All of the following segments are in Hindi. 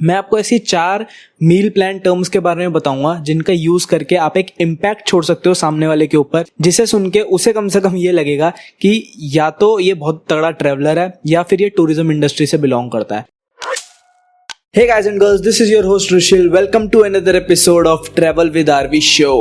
मैं आपको ऐसी 4 मील प्लान टर्म्स के बारे में बताऊंगा जिनका यूज करके आप एक इम्पैक्ट छोड़ सकते हो सामने वाले के ऊपर, जिसे सुन के उसे कम से कम ये लगेगा कि या तो ये बहुत तगड़ा ट्रैवलर है या फिर ये टूरिज्म इंडस्ट्री से बिलोंग करता है। Hey guys and girls, this is your host Rushil. Welcome to another episode of Travel with RV Show.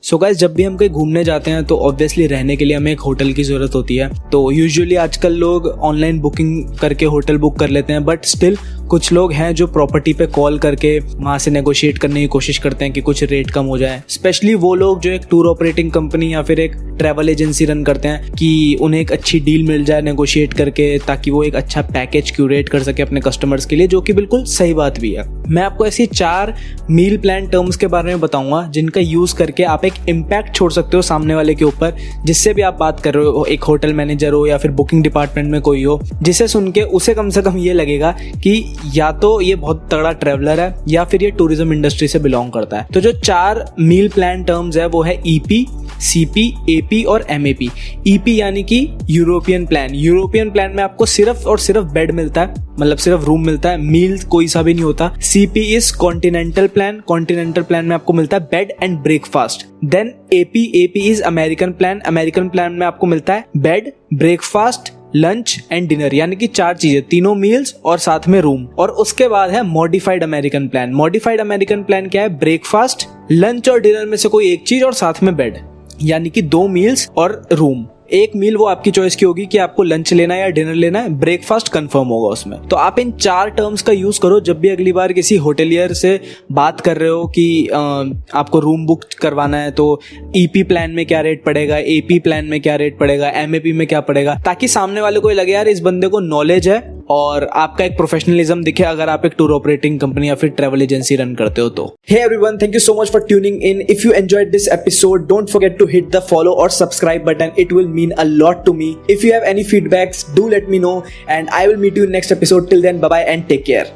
So guys, जब भी हम कहीं घूमने जाते हैं तो ऑब्वियसली रहने के लिए हमें एक होटल की ज़रूरत होती है। तो यूजुअली आजकल लोग ऑनलाइन बुकिंग करके होटल बुक कर लेते हैं, बट स्टिल कुछ लोग हैं जो प्रॉपर्टी पे कॉल करके वहाँ से नेगोशिएट करने की कोशिश करते हैं कि कुछ रेट कम हो जाए। स्पेशली वो लोग जो एक टूर ऑपरेटिंग कंपनी या फिर एक ट्रैवल एजेंसी रन करते हैं कि उन्हें एक अच्छी डील मिल जाए नेगोशिएट करके, ताकि वो एक अच्छा पैकेज क्यूरेट कर सके अपने कस्टमर्स के लिए, जो कि बिल्कुल सही बात भी है। मैं आपको ऐसी 4 मील प्लान टर्म्स के बारे में बताऊंगा जिनका यूज करके आप एक इम्पैक्ट छोड़ सकते हो सामने वाले के ऊपर, जिससे भी आप बात कर रहे हो, एक होटल मैनेजर हो या फिर बुकिंग डिपार्टमेंट में कोई हो, जिसे सुन के उसे कम से कम ये लगेगा कि या तो ये बहुत तगड़ा ट्रैवलर है या फिर ये टूरिज्म इंडस्ट्री से बिलोंग करता है। तो जो 4 मील प्लान टर्म्स है वो है ईपी, सीपी, एपी और एमएपी। ईपी यानी कि यूरोपियन प्लान। यूरोपियन प्लान में आपको सिर्फ और सिर्फ बेड मिलता है, मतलब सिर्फ रूम मिलता है, मील कोई सा भी नहीं होता। CP is continental plan. Continental plan में आपको मिलता है bed and breakfast. Then AP, AP is American plan. American plan में आपको मिलता है bed, breakfast, lunch and dinner, यानी कि 4 चीजें, तीनों मील्स और साथ में रूम। और उसके बाद है modified American plan. Modified American plan क्या है? ब्रेकफास्ट, लंच और डिनर में से कोई एक चीज और साथ में बेड, यानी कि 2 मील्स और रूम। एक मील वो आपकी चॉइस की होगी कि आपको लंच लेना है या डिनर लेना है, ब्रेकफास्ट कंफर्म होगा उसमें। तो आप इन 4 टर्म्स का यूज करो जब भी अगली बार किसी होटेलियर से बात कर रहे हो कि आपको रूम बुक करवाना है, तो ईपी प्लान में क्या रेट पड़ेगा, एपी प्लान में क्या रेट पड़ेगा, एमएपी में क्या पड़ेगा, ताकि सामने वाले को लगे यार इस बंदे को नॉलेज है और आपका एक प्रोफेशनलिज्म दिखे अगर आप एक टूर ऑपरेटिंग कंपनी या फिर ट्रैवल एजेंसी रन करते हो तो। Hey everyone, thank you so much for tuning in. If you enjoyed this episode, don't forget to hit the follow or subscribe button. It will mean a lot to me. If you have any feedbacks, do let me know and I will meet you in next episode. Till then, bye bye and take care.